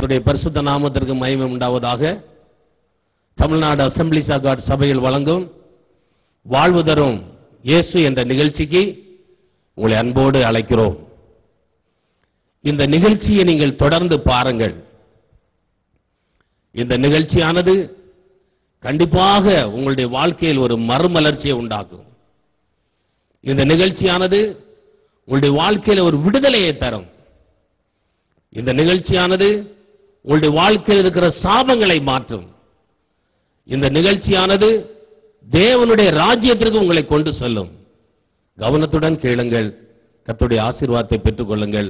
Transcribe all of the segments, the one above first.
கர்த்தருடைய பரிசுத்த நாமத்திற்கு மகிமை உண்டாவதாக. தமிழ்நாடு அசெம்பிளிஸ் ஆஃப் காட் சபையில் வழங்கும் வாழ்வு தரும் இயேசு என்ற நிகழ்ச்சிக்கு உங்களை அன்போடு அழைக்கிறோம். இந்த நிகழ்ச்சியை நீங்கள் தொடர்ந்து பாருங்கள். இந்த நிகழ்ச்சியானது கண்டிப்பாக உங்களுடைய வாழ்க்கையில் ஒரு மறுமலர்ச்சியை உண்டாக்கும். இந்த நிகழ்ச்சியானது உங்களுடைய வாழ்க்கையில் ஒரு விடுதலையை தரும். இந்த நிகழ்ச்சியானது உங்களுடைய வாழ்க்கையில் இருக்கிற சாபங்களை மாற்றும். இந்த நிகழ்ச்சியானது தேவனுடைய ராஜ்யத்திற்கு உங்களை கொண்டு செல்லும். கவனத்துடன் கேளுங்கள். கர்த்தருடைய ஆசீர்வாதத்தை பெற்றுக் கொள்ளுங்கள்.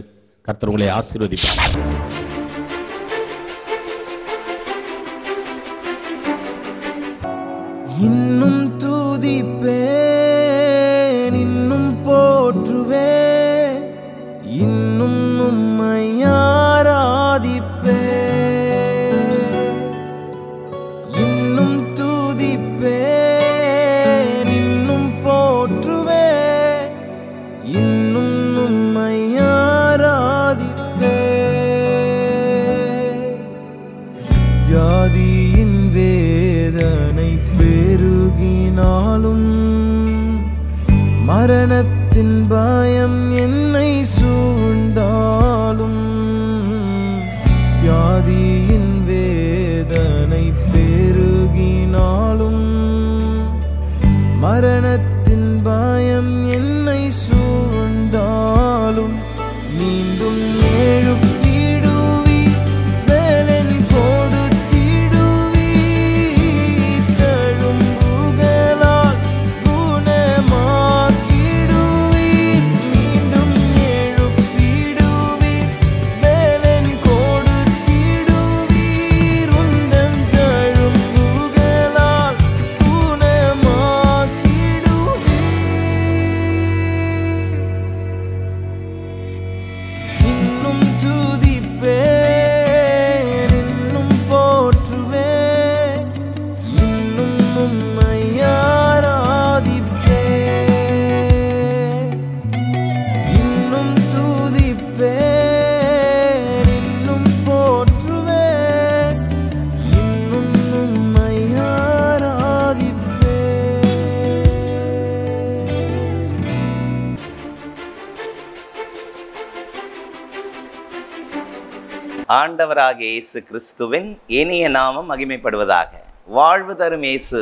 கர்த்தர் உங்களை ஆசீர்வதிப்பார். இன்னும் துதிப்பேன், இன்னும் போற்றுவேன், இன்னும் உம்மை ஆராதிப்பேன். இன்னும் துதிப்பேன், இன்னும் போற்றுவேன், இன்னும் உம்மை ஆராதிப்பேன். வியாதியின் வேதனை பெருகினாலும், மரணத்தின் பயம் என்னை சூழ்ந்தாலும், வியாதியின் வேதனை பெருகினாலும், மரணத்தின் பயம் என்னை சூழ்ந்தாலும், மீண்டும் எழுப்பிடுவி பலன் கொடுத்திடுவி, தழும்புகளால் குணமாக்கிடுவி, மீண்டும் எழுப்பிடுவி பலன் கொடுத்திடுவி, உந்தன் தழும்புகளால் குணமாக்கிடுவி. இன்னும் துதிப்பேன், இன்னும் போற்றுவேன், இன்னும் உம்மை ஆராதிப்பேன். இன்னும் துதிப்பேன், இன்னும் போற்றுவேன், இன்னும் உம்மை ஆராதிப்பேன். ஆண்டவராகிய இயேசு கிறிஸ்துவின் இனிய நாமம் மகிமைப்படுவதாக. வாழ்வு தரும் இயேசு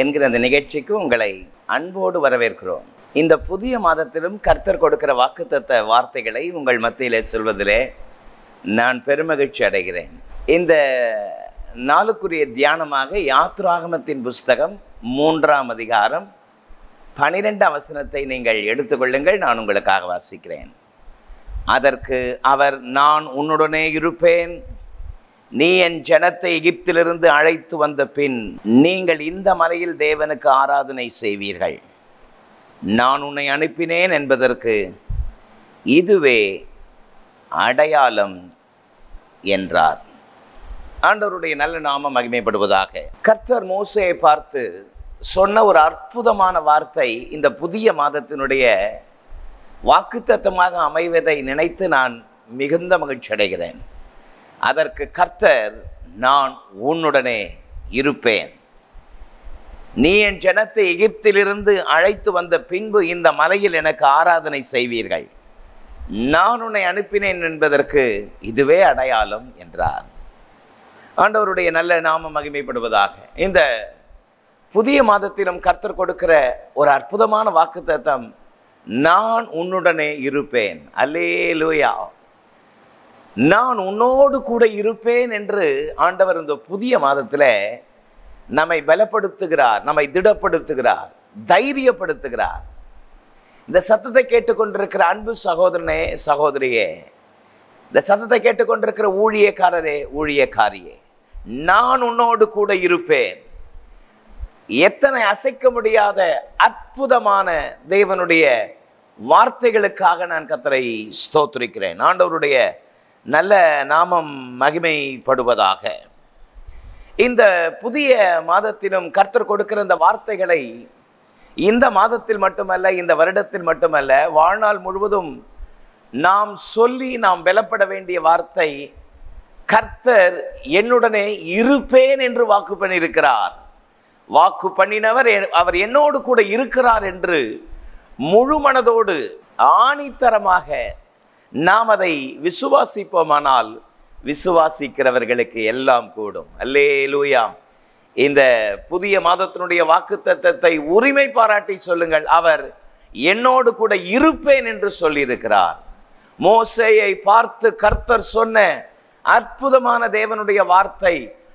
என்கிற அந்த நிகழ்ச்சிக்கு உங்களை அன்போடு வரவேற்கிறோம். இந்த புதிய மாதத்திலும் கர்த்தர் கொடுக்கிற வாக்குத்தத்த வார்த்தைகளை உங்கள் மத்தியிலே சொல்வதிலே நான் பெருமகிழ்ச்சி அடைகிறேன். இந்த நாளுக்குரிய தியானமாக யாத்ராகமத்தின் புஸ்தகம் 3ஆம் அதிகாரம் 12ஆம் வசனத்தை நீங்கள் எடுத்துக்கொள்ளுங்கள். நான் உங்களுக்காக வாசிக்கிறேன். அதற்கு அவர், நான் உன்னுடனே இருப்பேன், நீ என் ஜனத்தை எகிப்திலிருந்து அழைத்து வந்த பின் நீங்கள் இந்த மலையில் தேவனுக்கு ஆராதனை செய்வீர்கள். நான் உன்னை அனுப்பினேன் என்பதற்கு இதுவே அடையாளம் என்றார். ஆண்டவருடைய நல்ல நாமம் மகிமைப்படுவதாக. கர்த்தர் மோசேயை பார்த்து சொன்ன ஒரு அற்புதமான வார்த்தை இந்த புதிய மாதத்தினுடைய வாக்குத்தத்தமாக அமைவதை நினைத்து நான் மிகுந்த மகிழ்ச்சி அடைகிறேன். அதற்கு கர்த்தர், நான் உன்னுடனே இருப்பேன், நீ என் ஜனத்தை எகிப்திலிருந்து அழைத்து வந்த பின்பு இந்த மலையில் எனக்கு ஆராதனை செய்வீர்கள். நான் உன்னை அனுப்பினேன் என்பதற்கு இதுவே அடையாளம் என்றார். ஆண்டவருடைய நல்ல நாமம் மகிமைப்படுவதாக. இந்த புதிய மாதத்திலும் கர்த்தர் கொடுக்கிற ஒரு அற்புதமான வாக்குத்தத்தம், நான் உன்னுடனே இருப்பேன். அல்லேலூயா. நான் உன்னோடு கூட இருப்பேன் என்று ஆண்டவர் இந்த புதிய மாதத்தில் நம்மை பலப்படுத்துகிறார், நம்மை திடப்படுத்துகிறார், தைரியப்படுத்துகிறார். இந்த சத்தத்தை கேட்டுக்கொண்டிருக்கிற அன்பு சகோதரனே, சகோதரியே, இந்த சத்தத்தை கேட்டுக்கொண்டிருக்கிற ஊழியக்காரரே, ஊழியக்காரியே, நான் உன்னோடு கூட இருப்பேன். எத்தனை அசைக்க முடியாத அற்புதமான தேவனுடைய வார்த்தைகளுக்காக நான் கர்த்தரை ஸ்தோத்திரிக்கிறேன். ஆண்டவருடைய நல்ல நாமம் மகிமைப்படுவதாக. இந்த புதிய மாதத்திலும் கர்த்தர் கொடுக்கிற இந்த வார்த்தைகளை இந்த மாதத்தில் மட்டுமல்ல, இந்த வருடத்தில் மட்டுமல்ல, வாழ்நாள் முழுவதும் நாம் சொல்லி நாம் பலப்பட வேண்டிய வார்த்தை, கர்த்தர் என்னுடனே இருப்பேன் என்று வாக்கு பண்ணியிருக்கிறார். வாக்கு பண்ணினவர் அவர் என்னோடு கூட இருக்கிறார் என்று முழு மனதோடு ஆணித்தரமாக நாம் அதை விசுவாசிப்போமானால் விசுவாசிக்கிறவர்களுக்கு எல்லாம் கூடும். அல்லேலூயா. இந்த புதிய மாதத்தினுடைய வாக்குத்தத்தத்தை உரிமை பாராட்டி சொல்லுங்கள். அவர் என்னோடு கூட இருப்பேன் என்று சொல்லியிருக்கிறார். மோசேயை பார்த்து கர்த்தர் சொன்ன அற்புதமான தேவனுடைய வார்த்தை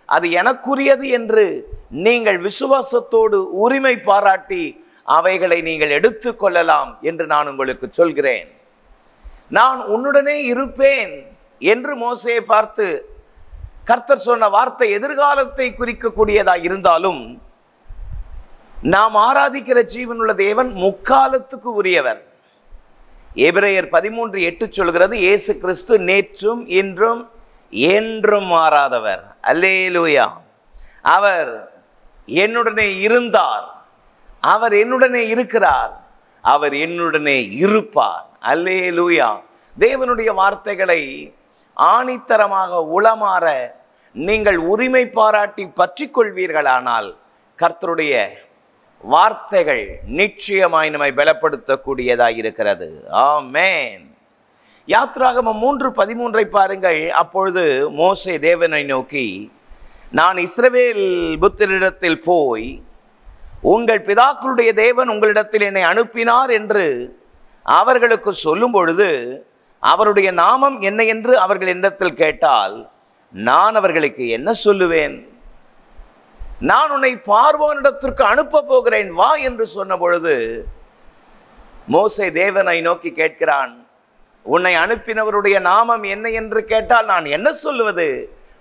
அது எனக்குரியது என்று நீங்கள் விசுவாசத்தோடு உரிமை பாராட்டி அவைகளை நீங்கள் எடுத்துக்கொள்ளலாம் என்று நான் உங்களுக்கு சொல்கிறேன். நான் உன்னுடனே இருப்பேன் என்று மோசேயை பார்த்து கர்த்தர் சொன்ன வார்த்தை எதிர்காலத்தை குறிக்கக்கூடியதாக இருந்தாலும் நாம் ஆராதிக்கிற ஜீவனுள்ள தேவன் முக்காலத்துக்கு உரியவர். எபிரேயர் 13:8 சொல்கிறது, இயேசு கிறிஸ்து நேற்றும் இன்றும் என்றும் மாறாதவர். அல்லேலூயா. அவர் என்னுடனே இருந்தார், அவர் என்னுடனே இருக்கிறார், அவர் என்னுடனே இருப்பார். அல்லேலூயா. தேவனுடைய வார்த்தைகளை ஆணித்தரமாக உளமாற நீங்கள் உரிமை பாராட்டி பற்றி கொள்வீர்களானால் கர்த்தருடைய வார்த்தைகள் நிச்சயமாய் நம்மை பலப்படுத்தக்கூடியதாக இருக்கிறது. ஆமென். யாத்ராகமம் 3:13 பாருங்கள். அப்பொழுது மோசே தேவனை நோக்கி, நான் இஸ்ரவேல் புத்திரரிடத்தில் போய் உங்கள் பிதாக்களுடைய தேவன் உங்களிடத்தில் என்னை அனுப்பினார் என்று அவர்களுக்கு சொல்லும் பொழுது அவருடைய நாமம் என்ன என்று அவர்கள் என்னிடத்தில் கேட்டால் நான் அவர்களுக்கு என்ன சொல்லுவேன்? நான் உன்னை பார்வோனிடத்திற்கு அனுப்ப போகிறேன், வா என்று சொன்ன பொழுது மோசே தேவனை நோக்கி கேட்கிறான், உன்னை அனுப்பினவருடைய நாமம் என்ன என்று கேட்டால் நான் என்ன சொல்லுவது?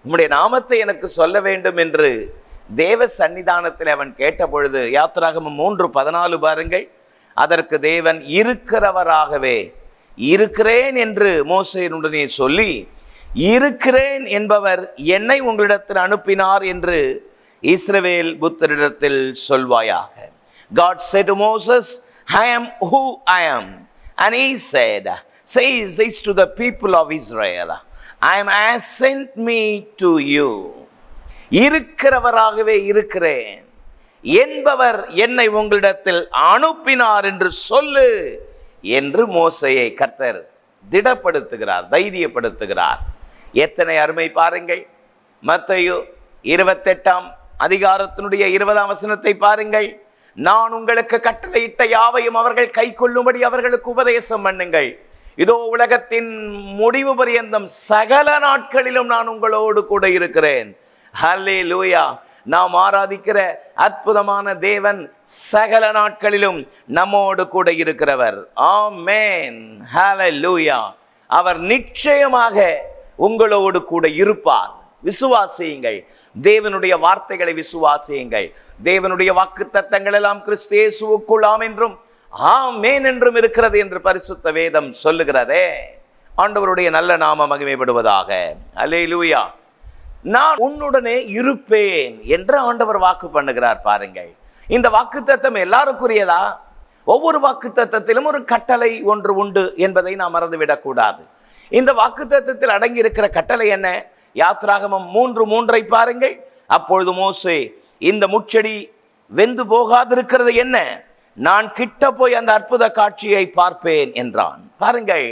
உம்முடைய நாமத்தை எனக்கு சொல்ல வேண்டும் என்று தேவ சன்னிதானத்தில் அவன் கேட்ட பொழுது யாத்ராகமம் 3:14 பாருங்கள். அதற்கு தேவன் இருக்கிறவராகவே இருக்கிறேன் என்று மோசேயுடனே சொல்லி, இருக்கிறேன் என்பவர் என்னை உங்களிடத்தில் அனுப்பினார் என்று இஸ்ரவேல் புத்திரரிடத்தில் சொல்வாயாக. God said to Moses, I am who I am. And he said, says this to the people of Israel, I am has sent me to you. இருக்கிறவராகவே இருக்கிறேன் என்பவர் என்னை உங்களிடத்தில் அனுப்பினார் என்று சொல்லு என்று மோசேயை கர்த்தர் திடப்படுத்துகிறார், தைரியப்படுத்துகிறார். எத்தனை அருமை பாருங்கள். மத்தேயு 28 அதிகாரத்தினுடைய 20 வசனத்தை பாருங்கள். நான் உங்களுக்கு கட்டளையிட்ட யாவையும் அவர்கள் கை கொள்ளும்படி அவர்களுக்கு உபதேசம் பண்ணுங்கள். இதோ உலகத்தின் முடிவு பரியந்தம் சகல நாட்களிலும் நான் உங்களோடு கூட இருக்கிறேன். ஹல்லேலூயா. நாம் ஆராதிக்கிற அற்புதமான தேவன் சகல நாட்களிலும் நம்மோடு கூட இருக்கிறவர். ஆமென். ஹல்லேலூயா. அவர் நிச்சயமாக உங்களோடு கூட இருப்பார். விசுவாசியுங்கள். தேவனுடைய வார்த்தைகளை விசுவாசியுங்கள். தேவனுடைய வாக்குத்தத்தங்கள் எல்லாம் கிறிஸ்து இயேசுவுக்குள் ஆம் என்றும் ஆமென் என்றும் இருக்கிறது என்று பரிசுத்த வேதம் சொல்லுகிறதே. ஆண்டவருடைய நல்ல நாமம் மகிமைப்படுவதாக. அல்லேலூயா. நான் உன்னுடனே இருப்பேன் என்று ஆண்டவர் வாக்கு பண்ணுகிறார். பாருங்கள், இந்த வாக்குத்தத்தம் எல்லாருக்குரியதா? ஒவ்வொரு வாக்குத்தத்தத்திலும் ஒரு கட்டளை ஒன்று உண்டு என்பதை நாம் மறந்துவிடக்கூடாது. இந்த வாக்குத்தத்தத்தில் அடங்கி இருக்கிற கட்டளை என்ன? யாத்ராகமம் 3:3 பாருங்கள். அப்பொழுது மோசே, இந்த முட்செடி வெந்து போகாதிருக்கிறது என்ன? நான் கிட்ட போய் அந்த அற்புத காட்சியை பார்ப்பேன் என்றான். பாருங்கள்,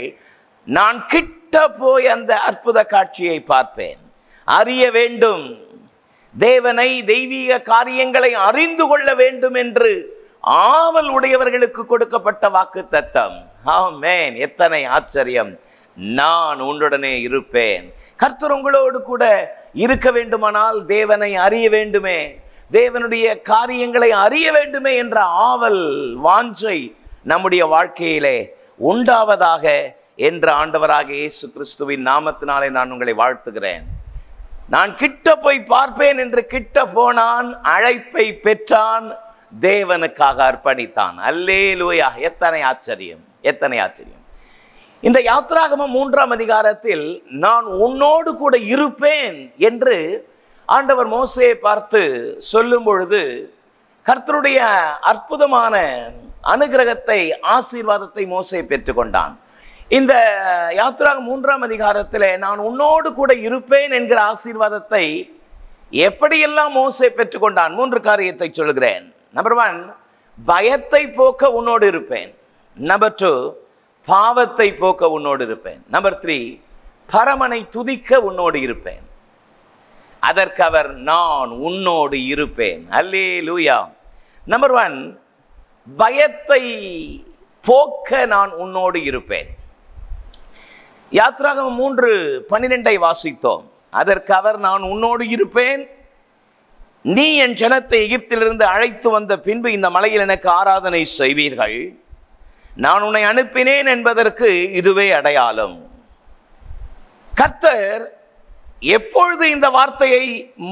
நான் கிட்ட போய் அந்த அற்புத காட்சியை பார்ப்பேன். அறிய வேண்டும், தேவனை, தெய்வீக காரியங்களை அறிந்து கொள்ள வேண்டும் என்று ஆவல் உடையவர்களுக்கு கொடுக்கப்பட்ட வாக்குத்தத்தம். ஆமென். எத்தனை ஆச்சரியம். நான் உன்னுடனே இருப்பேன். கர்த்தர் உங்களோடு கூட இருக்க வேண்டுமானால் தேவனை அறிய வேண்டுமே, தேவனுடைய காரியங்களை அறிய வேண்டுமே என்ற ஆவல், வாஞ்சை நம்முடைய வாழ்க்கையிலே உண்டாவதாக என்று ஆண்டவராக இயேசு கிறிஸ்துவின் நாமத்தினாலே நான் உங்களை வாழ்த்துகிறேன். நான் கிட்ட போய் பார்ப்பேன் என்று கிட்ட போனான், அழைப்பை பெற்றான், தேவனுக்காக அர்ப்பணித்தான். அல்லேலூயா. எத்தனை ஆச்சரியம், எத்தனை ஆச்சரியம். இந்த யாத்ராகமம் 3 அதிகாரத்தில் நான் உன்னோடு கூட இருப்பேன் என்று ஆண்டவர் மோசேயை பார்த்து சொல்லும் பொழுது கர்த்தருடைய அற்புதமான அனுகிரகத்தை, ஆசீர்வாதத்தை மோசே பெற்றுக்கொண்டான். இந்த யாத்திராகமம் 3ஆம் அதிகாரத்தில் நான் உன்னோடு கூட இருப்பேன் என்கிற ஆசீர்வாதத்தை எப்படியெல்லாம் மோசே பெற்றுக்கொண்டான்? 3 காரியத்தை சொல்கிறேன். நம்பர் 1, பயத்தை போக்க உன்னோடு இருப்பேன். நம்பர் 2, பாவத்தை போக்க உன்னோடு இருப்பேன். நம்பர் 3, பரமனை துதிக்க உன்னோடு இருப்பேன். அதற்கு அவர் நான் உன்னோடு இருப்பேன். அல்லேலூயா. நம்பர் 1, பயத்தை போக்க நான் உன்னோடு இருப்பேன். யாத்திராகமம் 3:12 வாசித்தோம். அதற்கு அவர் நான் உன்னோடு இருப்பேன், நீ என் ஜனத்தை எகிப்திலிருந்து அழைத்து வந்த பின்பு இந்த மலையில் எனக்கு ஆராதனை செய்வீர்கள், நான் உன்னை அனுப்பினேன் என்பதற்கு இதுவே அடையாளம். கர்த்தர் எப்பொழுது இந்த வார்த்தையை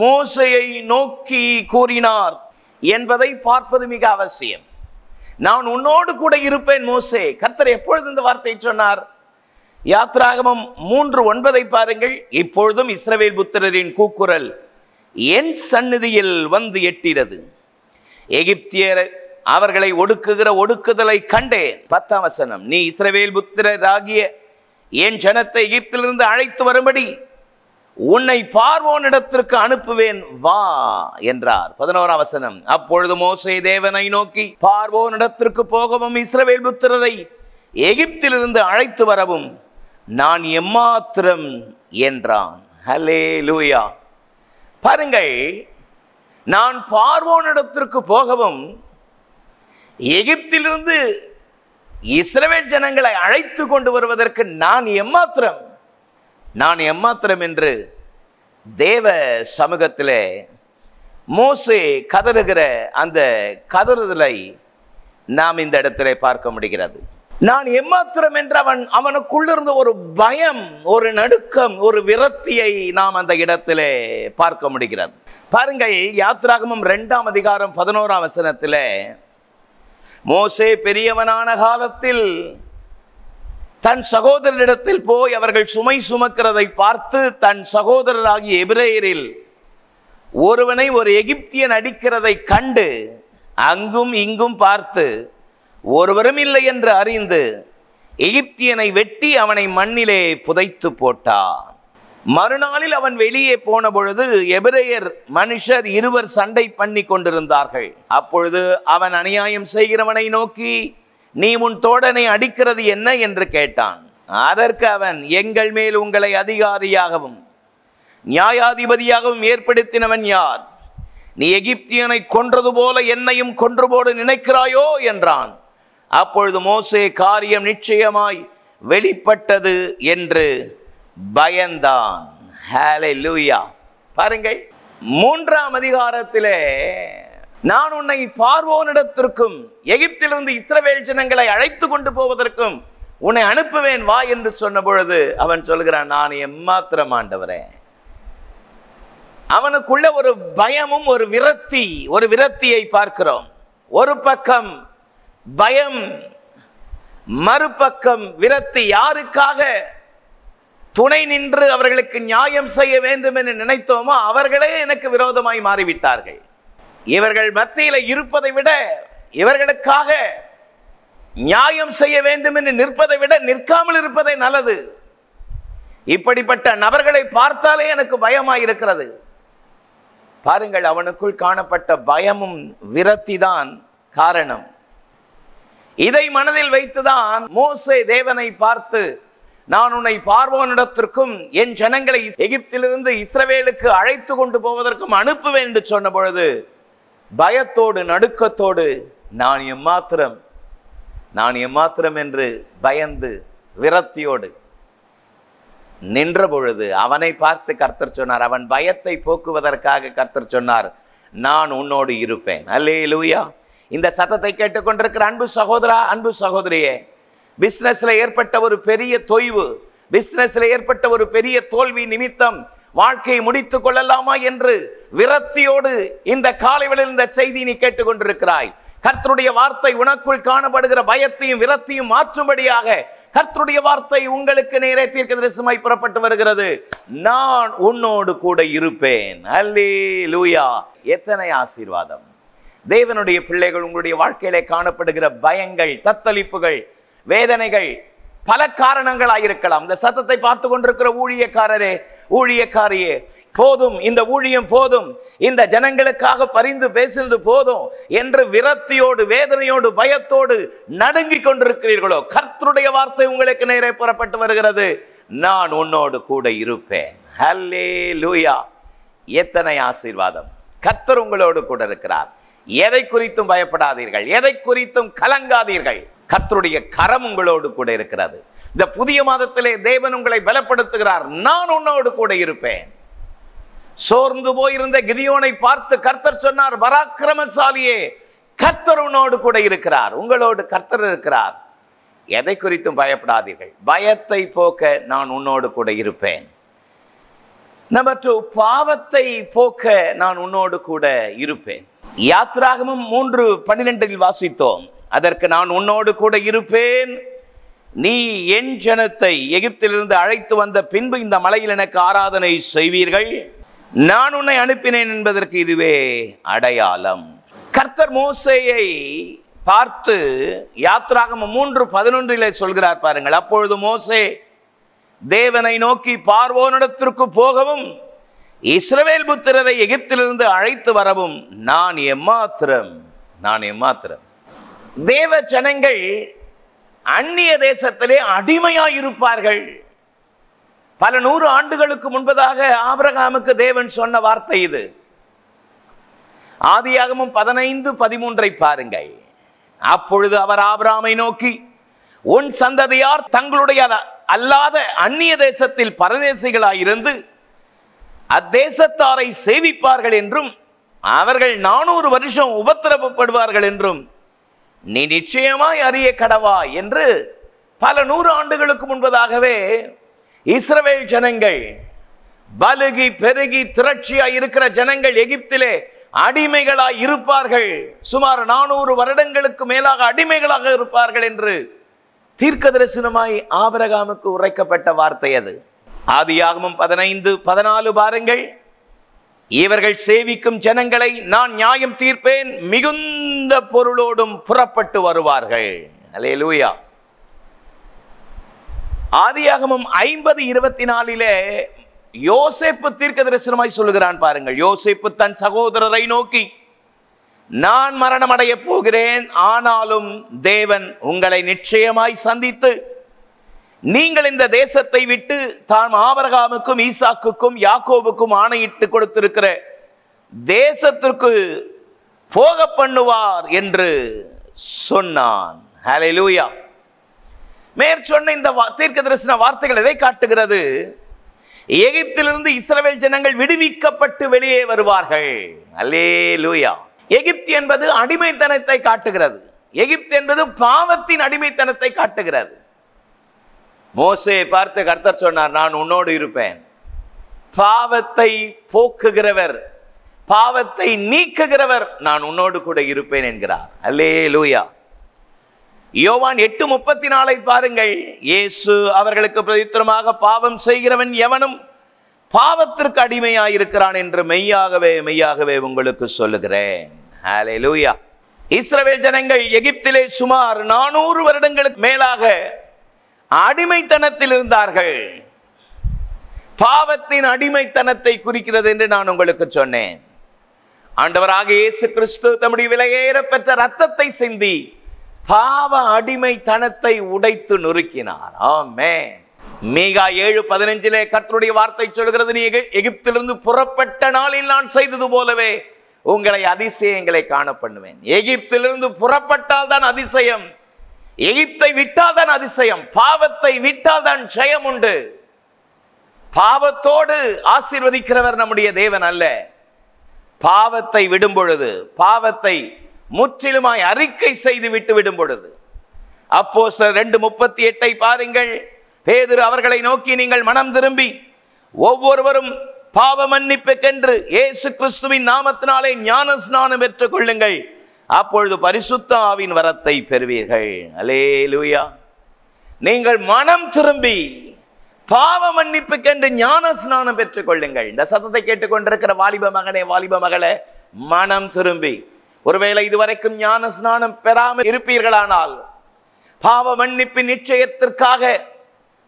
மோசேயை நோக்கி கூறினார் என்பதை பார்ப்பது மிக அவசியம். நான் உன்னோடு கூட இருப்பேன் மோசே. கர்த்தர் எப்பொழுது இந்த வார்த்தையை சொன்னார்? யாத்திராகமம் 3:9 பாருங்கள். இப்பொழுதும் இஸ்ரவேல் புத்திரரின் கூக்குரல் என் சந்நிதியில் வந்து எட்டினது, எகிப்தியர் அவர்களை ஒடுக்குகிற ஒடுக்குதலை கண்டேன். 10ஆம் வசனம், நீ இஸ்ரவேல் புத்திரராகிய என் ஜனத்தை எகிப்திலிருந்து அழைத்து வரும்படி உன்னை பார்வோனிடத்திற்கு அனுப்புவேன், வா என்றார். 11ஆம் வசனம், அப்பொழுது மோசே தேவனை நோக்கி பார்வோனிடத்திற்கு போகவும் இஸ்ரவேல் புத்திரரை எகிப்திலிருந்து அழைத்து வரவும் நான் எம்மாத்திரம் என்றான். ஹல்லேலூயா. பாருங்கள், நான் பார்வோனிடத்திற்கு போகவும் எகிப்திலிருந்து இஸ்ரவேல் ஜனங்களை அழைத்து கொண்டு வருவதற்கு நான் எம்மாத்திரம் என்று தேவ சமூகத்திலே மோசே கதறுகிற அந்த கதறுதலை நாம் இந்த இடத்திலே பார்க்க முடிகிறது. நான் எம்மாத்திரம் என்று அவனுக்குள்ளிருந்த ஒரு பயம், ஒரு நடுக்கம், ஒரு விரக்தியை நாம் அந்த இடத்திலே பார்க்க முடிகிறது. பாருங்கள், யாத்திராகமம் 2ஆம் அதிகாரம் 11ஆம் வசனத்திலே மோசே பெரியவனான காலத்தில் தன் சகோதரரிடத்தில் போய் அவர்கள் சுமை சுமக்கிறதை பார்த்து தன் சகோதரராகிய எபிரேயரில் ஒருவனை ஒரு எகிப்தியன் அடிக்கிறதை கண்டு அங்கும் இங்கும் பார்த்து ஒருவரும் இல்லை என்று அறிந்து எகிப்தியனை வெட்டி அவனை மண்ணிலே புதைத்து போட்டான். மறுநாளில் அவன் வெளியே போன பொழுது எபிரேயர் மனுஷர் 2 சண்டை பண்ணி கொண்டிருந்தார்கள். அப்பொழுது அவன் அநியாயம் செய்கிறவனை நோக்கி, நீ உன் தோழனை அடிக்கிறது என்ன என்று கேட்டான். அதற்கு அவன், எங்கள் மேல் உங்களை அதிகாரியாகவும் நியாயாதிபதியாகவும் ஏற்படுத்தினவன் யார்? நீ எகிப்தியனை கொன்றது போல என்னையும் கொன்று போட நினைக்கிறாயோ என்றான். அப்பொழுது மோசே காரியம் நிச்சயமாய் வெளிப்பட்டது என்று பயந்தான். ஹல்லேலூயா. பாருங்கள், 3ஆம் அதிகாரத்திலே நான் உன்னை பார்வோனிடத்திற்கும் எகிப்திலிருந்து இஸ்ரவேல் ஜனங்களை அழைத்து கொண்டு போவதற்கும் உன்னை அனுப்புவேன், வா என்று சொன்ன பொழுது அவன் சொல்கிறான், நான் எம்மாத்திரம் ஆண்டவரே. அவனுக்குள்ள ஒரு பயமும் ஒரு விரக்தியை பார்க்கிறோம். ஒரு பக்கம் பயம், மறுபக்கம் விரக்தி. யாருக்காக துணை நின்று அவர்களுக்கு நியாயம் செய்ய வேண்டும் என்று நினைத்தோமோ அவர்களே எனக்கு விரோதமாய் மாறிவிட்டார்கள். இவர்கள் மத்தியில் இருப்பதை விட இவர்களுக்காக நியாயம் செய்ய வேண்டும் என்று நிற்பதை விட நிற்காமல் இருப்பதே நல்லது. இப்படிப்பட்ட நபர்களை பார்த்தாலே எனக்கு பயமாய் இருக்கிறது. பாருங்கள், அவனுக்குள் காணப்பட்ட பயமும் விரக்தி தான் காரணம். இதை மனதில் வைத்துதான் மோசே தேவனை பார்த்து, நான் உன்னை பார்வோனிடத்திற்கும் என் ஜனங்களை எகிப்திலிருந்து இஸ்ரவேலுக்கு அழைத்து கொண்டு போவதற்கும் அனுப்புவேன் என்று சொன்ன பொழுது பயத்தோடு நடுக்கத்தோடு நான் எம்மாத்திரம் என்று பயந்து விரக்தியோடு நின்ற பொழுது அவனை பார்த்து கர்த்தர் சொன்னார், அவன் பயத்தை போக்குவதற்காக கர்த்தர் சொன்னார், நான் உன்னோடு இருப்பேன். அல்லேலூயா. இந்த சத்தத்தை கேட்டுக்கொண்டிருக்கிற அன்பு சகோதரா, அன்பு சகோதரியே, பிசினஸ்ல ஏற்பட்ட ஒரு பெரிய தொய்வு, பிசினஸ்ல ஏற்பட்ட ஒரு பெரிய தோல்வி நிமித்தம் வாழ்க்கையை முடித்துக் கொள்ளலாமா என்று விரக்தியோடு இந்த காலைவேளையில் இந்த செய்தி நீ கேட்டுக்கொண்டிருக்கிறாய். கர்த்தருடைய வார்த்தை உனக்குள் காணப்படுகிற பயத்தையும் விரக்தியும் மாற்றும்படியாக கர்த்தருடைய வார்த்தை உங்களுக்கு நேரே தீர்க்கதரிசனமாய் புறப்பட்டு வருகிறது. நான் உன்னோடு கூட இருப்பேன். அல்லேலூயா. எத்தனை ஆசீர்வாதம்! தேவனுடைய பிள்ளைகள், உங்களுடைய வாழ்க்கையிலே காணப்படுகிற பயங்கள், தத்தளிப்புகள், வேதனைகள், பல காரணங்களாயிருக்கலாம். இந்த சத்தத்தை பார்த்து கொண்டிருக்கிற ஊழியக்காரரே, ஊழியக்காரியே, போதும், இந்த ஊழியம் போதும், இந்த ஜனங்களுக்காக பரிந்து பேசுவது போதும் என்று விரக்தியோடு, வேதனையோடு, பயத்தோடு நடுங்கிக் கொண்டிருக்கிறீர்களோ, கர்த்தருடைய வார்த்தை உங்களுக்கு நேரே புறப்பட்டு வருகிறது. நான் உன்னோடு கூட இருப்பேன். ஹல்லேலூயா! எத்தனை ஆசீர்வாதம்! கர்த்தர் உங்களோடு கூட இருக்கிறார். எதை குறித்தும் பயப்படாதீர்கள், எதை குறித்தும் கலங்காதீர்கள். கர்த்தருடைய கரம் உங்களோடு கூட இருக்கிறது. இந்த புதிய மாதத்திலே தேவன் உங்களை பலப்படுத்துகிறார். நான் உன்னோடு கூட இருப்பேன். சோர்ந்து போயிருந்த கிதியோனை பார்த்து கர்த்தர் சொன்னார், பராக்கிரமசாலியே, கர்த்தர் உன்னோடு கூட இருக்கிறார். உங்களோடு கர்த்தர் இருக்கிறார். எதை குறித்தும் பயப்படாதீர்கள். பயத்தை போக்க நான் உன்னோடு கூட இருப்பேன். நம்பர் 2, பாவத்தை போக்க நான் உன்னோடு கூட இருப்பேன். யாத்திராகமம் 3:12 வாசித்தோம். அதற்கு நான் உன்னோடு கூட இருப்பேன், நீ என் ஜனத்தை எகிப்திலிருந்து அழைத்து வந்த பின்பு இந்த மலையில் எனக்கு ஆராதனை செய்வீர்கள், நான் உன்னை அனுப்பினேன் என்பதற்கு இதுவே அடையாளம். கர்த்தர் மோசேயை பார்த்து யாத்திராகமம் 3:11 சொல்கிறார் பாருங்கள். அப்பொழுது மோசே தேவனை நோக்கி, பார்வோனிடத்திற்கு போகவும் இஸ்ரவேல் புத்திரரை எகிப்திலிருந்து அழைத்து வரவும் நான் எம்மாத்திரம். தேவ ஜனங்கள் அந்நிய தேசத்திலே அடிமையாயிருப்பார்கள். பல 100 ஆண்டுகளுக்கு முன்பதாக ஆபிரகாமுக்கு தேவன் சொன்ன வார்த்தை இது. ஆதியாகமம் 15:13 பாருங்கள். அப்பொழுது அவர் ஆபிரகாமை நோக்கி, உன் சந்ததியார் தங்களுடைய அல்லாத அந்நிய தேசத்தில் பரதேசிகளாயிருந்து அத்தேசத்தாரை சேவிப்பார்கள் என்றும் அவர்கள் 400 வருஷம் உபத்திரவப்படுவார்கள் என்றும் நீ நிச்சயமாய் அறிய கடவா என்று பல 100 ஆண்டுகளுக்கு முன்பதாகவே இஸ்ரவேல் ஜனங்கள், பலுகி பெருகி திரட்சியாய் இருக்கிற ஜனங்கள் எகிப்திலே அடிமைகளாய் இருப்பார்கள், சுமார் 400 வருடங்களுக்கு மேலாக அடிமைகளாக இருப்பார்கள் என்று தீர்க்க தரிசனமாய் ஆபிரகாமுக்கு உரைக்கப்பட்ட வார்த்தை அது. ஆதியாகமம் 15:14 பாருங்கள். இவர்கள் சேவிக்கும் ஜனங்களை நான் நியாயம் தீர்ப்பேன், மிகுந்த பொருளோடும் புறப்பட்டு வருவார்கள். அல்லேலூயா. ஆதியாகமம் 50:24 யோசேப்பு தீர்க்க தரிசனமாய் சொல்லுகிறான் பாருங்கள். யோசேப்பு தன் சகோதரரை நோக்கி, நான் மரணம் அடைய போகிறேன், ஆனாலும் தேவன் உங்களை நிச்சயமாய் சந்தித்து நீங்கள் இந்த தேசத்தை விட்டு தாம் ஆபிரகாமுக்கும் ஈசாக்குக்கும் யாக்கோபுக்கும் ஆணையிட்டு கொடுத்திருக்கிற தேசத்திற்கு போக பண்ணுவார் என்று சொன்னான். ஹல்லேலூயா. மேற்சொன்ன இந்த தீர்க்க தரிசன வார்த்தைகள் எதை காட்டுகிறது? எகிப்திலிருந்து இஸ்ரவேல் ஜனங்கள் விடுவிக்கப்பட்டு வெளியே வருவார்கள். அல்லேலூயா. எகிப்து என்பது அடிமைத்தனத்தை காட்டுகிறது. எகிப்து என்பது பாவத்தின் அடிமைத்தனத்தை காட்டுகிறது. மோசே பார்த்து கர்த்தர் சொன்னார், நான் உன்னோடு இருப்பேன். பாவத்தை போக்குகிறவர், பாவத்தை நீக்குகிறவர் நான் உன்னோடு கூட இருப்பேன் என்கிறார். அல்லேலூயா. யோவான் 8:34 பாருங்கள். இயேசு அவர்களுக்கு பிரதித்திரமாக, பாவம் செய்கிறவன் எவனும் பாவத்திற்கு அடிமையாயிருக்கிறான் என்று மெய்யாகவே மெய்யாகவே உங்களுக்கு சொல்லுகிறேன். ஹல்லேலூயா. இஸ்ரவேல் ஜனங்கள் எகிப்திலே சுமார் 400 வருடங்களுக்கு மேலாக அடிமைத்தனத்தில் இருந்தார்கள். பாவத்தின் அடிமைத்தனத்தை குறிக்கிறது என்று நான் உங்களுக்கு சொன்னேன். ஆண்டவராக இயேசு கிறிஸ்து தம்முடைய விலையேற பெற்ற ரத்தத்தை சிந்தி பாவ அடிமைத்தனத்தை உடைத்து நொறுக்கினார். ஆமென். மீகா 7:15 கர்த்தருடைய வார்த்தை சொல்கிறது, நீ எகிப்திலிருந்து புறப்பட்ட நாளில் நான் செய்தது போலவே உங்களை அதிசயங்களை காண பண்ணுவேன். எகிப்திலிருந்து புறப்பட்டால் தான் அதிசயம், எகிப்தை விட்டால் தான் அதிசயம், பாவத்தை விட்டால் தான் ஜெயம் உண்டு. பாவத்தோடு ஆசீர்வதிக்கிறவர் நம்முடைய தேவன் அல்ல. பாவத்தை விடும் பொழுது, பாவத்தை முற்றிலுமாய் அறிக்கை செய்து விட்டு விடும் பொழுது, அப்போஸ்தலர் 2:38 பாருங்கள். பேதுரு அவர்களை நோக்கி, நீங்கள் மனம் திரும்பி ஒவ்வொருவரும் பாவ மன்னிப்புக்கென்று இயேசு கிறிஸ்துவின் நாமத்தினாலே ஞான ஸ்நானம் பெற்றுக் கொள்ளுங்கள், அப்பொழுது பரிசுத்த ஆவியின் வரத்தை பெறுவீர்கள். அல்லேலூயா. நீங்கள் மனம் திரும்பி பாவ மன்னிப்புக்கென்று ஞான ஸ்நானம் பெற்றுக் கொள்ளுங்கள். இந்த சத்தத்தை கேட்டுக்கொண்டிருக்கிற வாலிப மகனே, வாலிப மகளே, மனம் திரும்பி, ஒருவேளை இதுவரைக்கும் ஞான ஸ்நானம் பெறாமல் இருப்பீர்களானால் பாவ மன்னிப்பின் நிச்சயத்திற்காக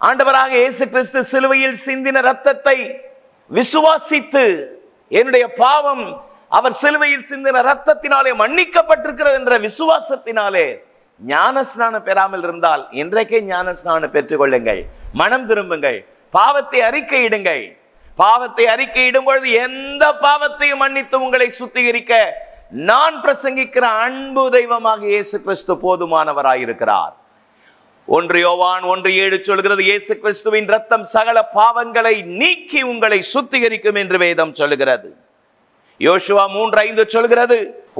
ஆண்டவராக இயேசு கிறிஸ்து சிலுவையில் சிந்தின இரத்தத்தை விசுவாசித்து என்னுடைய பாவம் அவர் சிலுவையில் சிந்தின இரத்தத்தினாலே மன்னிக்கப்பட்டிருக்கிறது என்ற விசுவாசத்தினாலே ஞானஸ்நானம் பெறாமல் இருந்தால் இன்றைக்கே ஞானஸ்நானம் பெற்றுக்கொள்ளுங்கள். மனம் திரும்புங்கள். பாவத்தை அறிக்கையிடுங்கள். பாவத்தை அறிக்கையிடும் பொழுது எந்த பாவத்தையும் மன்னித்து உங்களை சுத்திகரிக்க நான் பிரசங்கிக்கிற அன்பு தெய்வமாக இயேசு கிறிஸ்து போதுமானவராயிருக்கிறார். 1 யோவான் 1:7 சொல்கிறது, இயேசு கிறிஸ்துவின் இரத்தம் சகல பாவங்களை நீக்கி உங்களை சுத்திகரிக்கும் என்று வேதம் சொல்கிறது. யோசுவா 3:5 சொல்கிறது,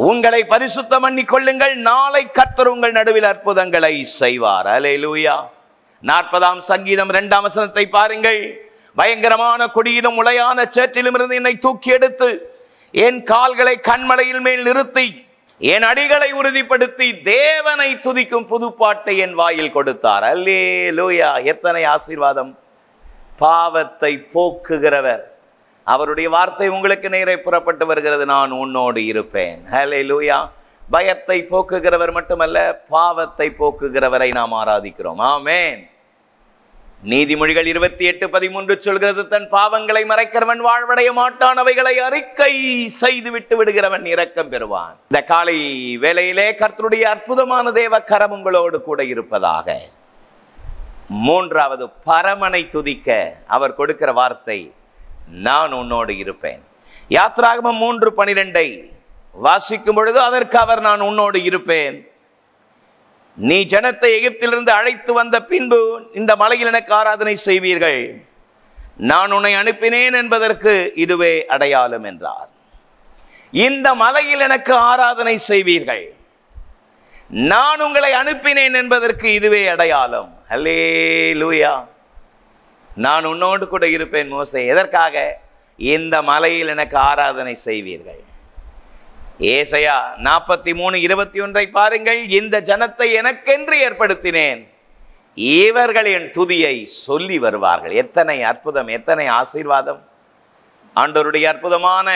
உங்களை பரிசுத்தம் பண்ணிக் கொள்ளுங்கள், நாளை கர்த்தர் உங்கள் நடுவில் அற்புதங்களை செய்வார். அல்லேலூயா. 40ஆம் சங்கீதம் 2ஆம் வசனத்தை பாருங்கள். பயங்கரமான கொடியிலும் உளையான சேற்றிலும் இருந்து என்னை தூக்கி எடுத்து என் கால்களை கண்மலையில் மேல் நிறுத்தி என் அடிகளை உறுதிப்படுத்தி தேவனை துதிக்கும் புதுப்பாட்டை என் வாயில் கொடுத்தார். அல்லேலூயா. எத்தனை ஆசீர்வாதம். பாவத்தை போக்குகிறவர். அவருடைய வார்த்தை உங்களுக்கு நேரே புறப்பட்டு வருகிறது, நான் உன்னோடு இருப்பேன். அல்லேலூயா. பயத்தை போக்குகிறவர் மட்டுமல்ல, பாவத்தை போக்குகிறவரை நாம் ஆராதிக்கிறோம். ஆமென். நீதிமொழிகள் 28:13 சொல்கிறது, தன் பாவங்களை மறைக்கிறவன் வாழ்வடைய மாட்டான், அவைகளை அறிக்கை செய்து விட்டு விடுகிறவன் இரக்கம் பெறுவான். இந்த காலை வேளையிலே கர்த்தருடைய அற்புதமான தேவ கரம் உங்களோடு கூட இருப்பதாக. 3வது, பரமனை துதிக்க அவர் கொடுக்கிற வார்த்தை, நான் உன்னோடு இருப்பேன். யாத்ராகமம் 3:12 வாசிக்கும் பொழுது, அதற்கு அவர், நான் உன்னோடு இருப்பேன், நீ ஜனத்தை எகிப்திலிருந்து அழைத்து வந்த பின்பு இந்த மலையில் எனக்கு ஆராதனை செய்வீர்கள், நான் உன்னை அனுப்பினேன் என்பதற்கு இதுவே அடையாளம் என்றார். இந்த மலையில் எனக்கு ஆராதனை செய்வீர்கள், நான் உங்களை அனுப்பினேன் என்பதற்கு இதுவே அடையாளம். அல்லேலூயா. நான் உன்னோடு கூட இருப்பேன் மோசே. எதற்காக? இந்த மலையில் எனக்கு ஆராதனை செய்வீர்கள். ஏசாயா 43:21 பாருங்கள், இந்த ஜனத்தை எனக்கென்று ஏற்படுத்தினேன், இவர்கள் என் துதியை சொல்லி வருவார்கள். எத்தனை அற்புதம், எத்தனை ஆசீர்வாதம். ஆண்டவருடைய அற்புதமான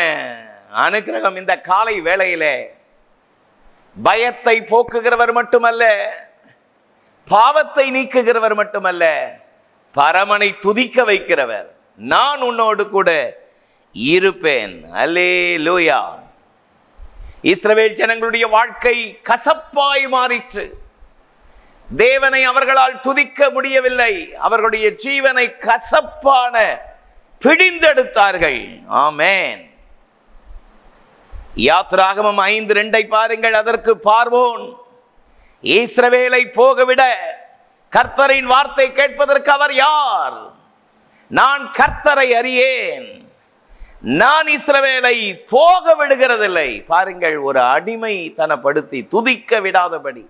அனுக்கிரகம் இந்த காலை வேளையிலே. பயத்தை போக்குகிறவர் மட்டுமல்ல, பாவத்தை நீக்குகிறவர் மட்டுமல்ல, பரமனை துதிக்க வைக்கிறவர். நான் உன்னோடு கூட இருப்பேன். அல்லேலூயா. இஸ்ரவேல் ஜனங்களுடைய வாழ்க்கை கசப்பாய் மாறிற்று. தேவனை அவர்களால் துதிக்க முடியவில்லை. அவர்களுடைய ஜீவனை கசப்பான பிடிந்தெடுத்தார்கள். ஆமென். யாத்ராகமம் 5:2 பாருங்கள். அதற்கு பார்வோன் இஸ்ரவேலை போகவிட கர்த்தரின் வார்த்தை கேட்பதற்கு அவர் யார்? நான் கர்த்தரை அறியேன், நான் இஸ்ரவேலை போக விடுகிறதில்லை. பாருங்கள், ஒரு அடிமை தனப்படுத்தி துதிக்க விடாதபடி,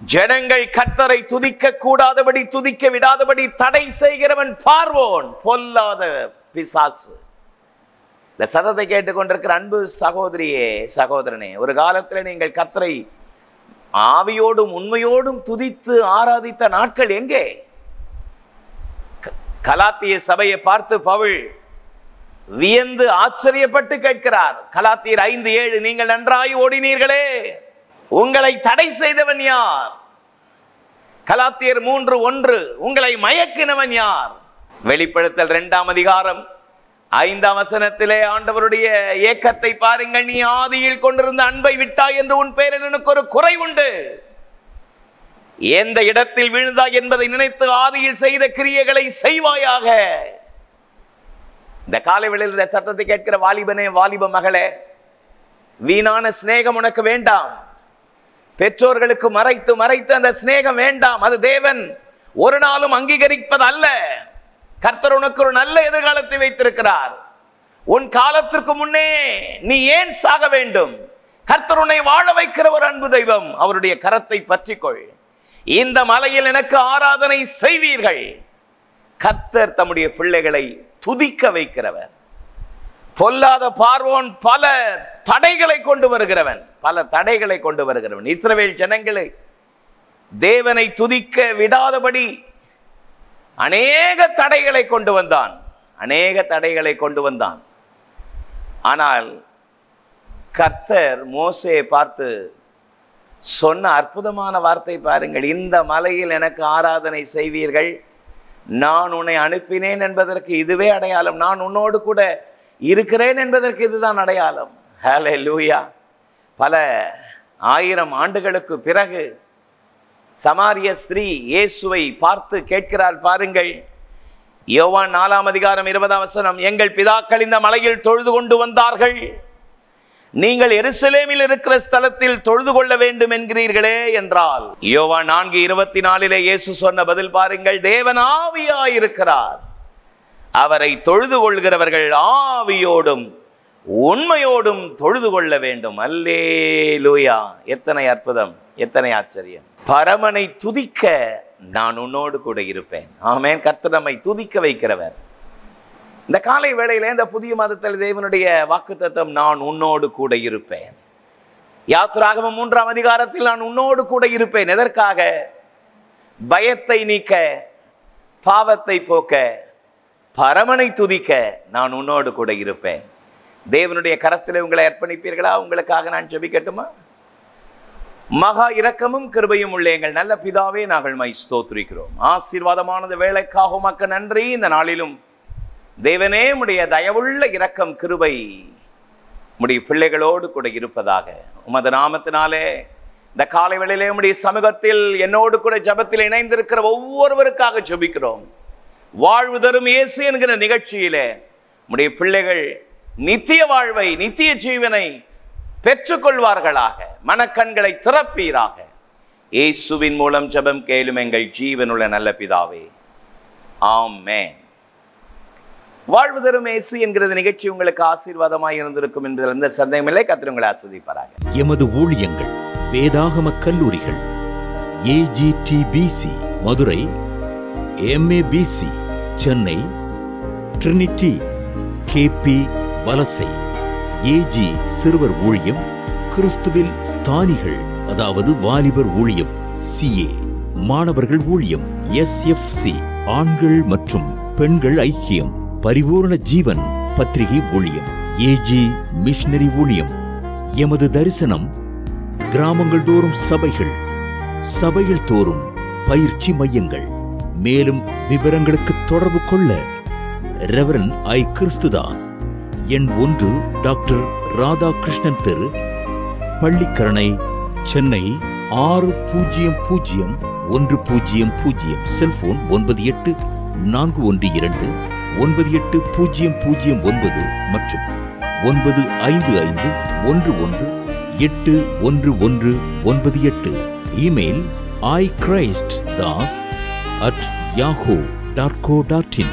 ஜனங்கள் கர்த்தரை துதிக்க கூடாதபடி, துதிக்க விடாதபடி தடை செய்கிறவன் பார்வோன், பொல்லாத பிசாசு. இந்த சத்தத்தை கேட்டுக்கொண்டிருக்கிற அன்பு சகோதரியே, சகோதரனே, ஒரு காலத்தில் நீங்கள் கர்த்தரை ஆவியோடும் உண்மையோடும் துதித்து ஆராதித்த நாட்கள் எங்கே? கலாத்திய சபையை பார்த்து பவுல் வியந்து ஆச்சரியப்பட்டு கேட்கிறார். கலாத்தியர் 5:7, நீங்கள் நன்றாய் ஓடினீர்களே, உங்களை தடை செய்தவன் யார்? கலாத்தியர் 3:1, உங்களை மயக்கினவன் யார்? வெளிப்படுத்தல் 2ஆம் அதிகாரம் 5ஆம் வசனத்திலே ஆண்டவருடைய ஏக்கத்தை பாருங்கள். நீ ஆதியில் கொண்டிருந்த அன்பை விட்டாய் என்று உன் பேரில் எனக்கு ஒரு குறை உண்டு. எந்த இடத்தில் விழுந்தாய் என்பதை நினைத்து ஆதியில் செய்த கிரியைகளை செய்வாயாக. இந்த காலை வேளையில் இந்த சத்தத்தை கேட்கிற வாலிபனே, வாலிப மகளே, வீணான சிநேகம் உனக்கு வேண்டாம். பெற்றோர்களுக்கு மறைத்து மறைத்து அந்த சிநேகம் வேண்டாம். அது தேவன் ஒரு நாளும் அங்கீகரிப்பது அல்ல. கர்த்தர் உனக்கு ஒரு நல்ல எதிர்காலத்தை வைத்திருக்கிறார். உன் காலத்திற்கு முன்னே நீ ஏன் சாக வேண்டும்? கர்த்தர் உன்னை வாழ வைக்கிற ஒரு அன்பு தெய்வம். அவருடைய கரத்தை பற்றிக்கொள். இந்த மலையில் எனக்கு ஆராதனை செய்வீர்கள். கர்த்தர் தம்முடைய பிள்ளைகளை துதிக்க வைக்கிறவர். பொல்லாத பார்வோன் பல தடைகளை கொண்டு வருகிறவன், பல தடைகளை கொண்டு வருகிறவன். இஸ்ரவேல் ஜனங்களை தேவனை துதிக்க விடாதபடி அநேக தடைகளை கொண்டு வந்தான், அநேக தடைகளை கொண்டு வந்தான். ஆனால் கர்த்தர் மோசேயை பார்த்து சொன்ன அற்புதமான வார்த்தை பாருங்கள். இந்த மலையில் எனக்கு ஆராதனை செய்வீர்கள், நான் உன்னை அனுப்பினேன் என்பதற்கு இதுவே அடையாளம். நான் உன்னோடு கூட இருக்கிறேன் என்பதற்கு இதுதான் அடையாளம். ஹல்லேலூயா. பல 1000 ஆண்டுகளுக்கு பிறகு சமாரிய ஸ்திரீ இயேசுவை பார்த்து கேட்கிறார் பாருங்கள். யோவான் 4ஆம் அதிகாரம் 20ஆம் வசனம், எங்கள் பிதாக்கள் இந்த மலையில் தொழுது கொண்டு வந்தார்கள், நீங்கள் எருசலேமில் இருக்கிற ஸ்தலத்தில் தொழுது கொள்ள வேண்டும் என்கிறீர்களே என்றால். யோவான் 4:24 இயேசு சொன்ன பதில் பாருங்கள், தேவன் ஆவியாயிருக்கிறார், அவரை தொழுது கொள்கிறவர்கள் ஆவியோடும் உண்மையோடும் தொழுது கொள்ள வேண்டும். அல்லேலூயா. எத்தனை அற்புதம், எத்தனை ஆச்சரியம். பரமனை துதிக்க நான் உன்னோடு கூட இருப்பேன். ஆமென். கர்த்தர் நம்மை துதிக்க வைக்கிறவர். இந்த காலை வேளையிலே இந்த புதிய மாதத்தில் தேவனுடைய வாக்குத்தத்தம், நான் உன்னோடு கூட இருப்பேன். யாத்திராகமம் 3ஆம் அதிகாரத்தில் நான் உன்னோடு கூட இருப்பேன். எதற்காக? பயத்தை நீக்க, பாவத்தை போக்க, பரமனை துதிக்க நான் உன்னோடு கூட இருப்பேன். தேவனுடைய கரத்தில் உங்களை அர்ப்பணிப்பீர்களா? உங்களுக்காக நான் ஜெபிக்கட்டுமா? மகா இரக்கமும் கிருபையும் உள்ள எங்கள் நல்ல பிதாவே, நாங்கள் மை ஸ்தோத்திரிக்கிறோம். ஆசீர்வாதமானது வேலைக்காக உமக்கு நன்றி. இந்த நாளிலும் தேவனே, உடைய தயவுள்ள இரக்கம் கிருபை உடைய பிள்ளைகளோடு கூட இருப்பதாக உமது நாமத்தினாலே இந்த காலை வேளையிலே உடைய சமூகத்தில் என்னோடு கூட ஜெபத்தில் இணைந்திருக்கிற ஒவ்வொருவருக்காக ஜெபிக்கிறோம். வாழ்வு தரும் இயேசு என்கிற நிகழ்ச்சியிலே உடைய பிள்ளைகள் நித்திய வாழ்வை, நித்திய ஜீவனை பெற்றுக்கொள்வார்களாக. மனக்கண்களை திறப்பீராக. இயேசுவின் மூலம் ஜெபம் கேளும் எங்கள் ஜீவனுள்ள நல்ல பிதாவே, ஆமென். வாழ்வு தரும் இயேசு என்கிறது நிகழ்ச்சி உங்களுக்கு ஆசீர்வாதமாய் இருந்திருக்கும் என்பதில் எந்த சந்தேகமில்லை. கர்த்தர் உங்களை ஆசீர்வதிப்பாராக. எமது ஊழியங்கள் வேதாகம கல்லூரிகள் AGTBC Madurai, MABC Chennai, Trinity KP வலசை, AG சிறுவர் ஊழியம், கிறிஸ்துவில் ஸ்தானிகள் அதாவது வாலிபர் ஊழியம் CA, மாணவர்கள் ஊழியம் SFC, ஆண்கள் மற்றும் பெண்கள் ஐக்கியம், பரிபூரண ஜீவன் பத்திரிகை ஊழியம், AG மிஷனரி ஊழியம். எமது தரிசனம் கிராமங்கள் தோறும் சபைகள், சபைகள் தோறும் பயிற்சி மையங்கள். மேலும் விவரங்களுக்கு தொடர்பு கொள்ள ரெவரண்ட் ஐ. கிறிஸ்துதாஸ், எண் 1, டாக்டர் ராதாகிருஷ்ணன் தெரு, பள்ளிக்கரணை, சென்னை 600100. செல்போன் 9841298009 மற்றும் 9551181198. Email ichristdas@yahoo.co.in.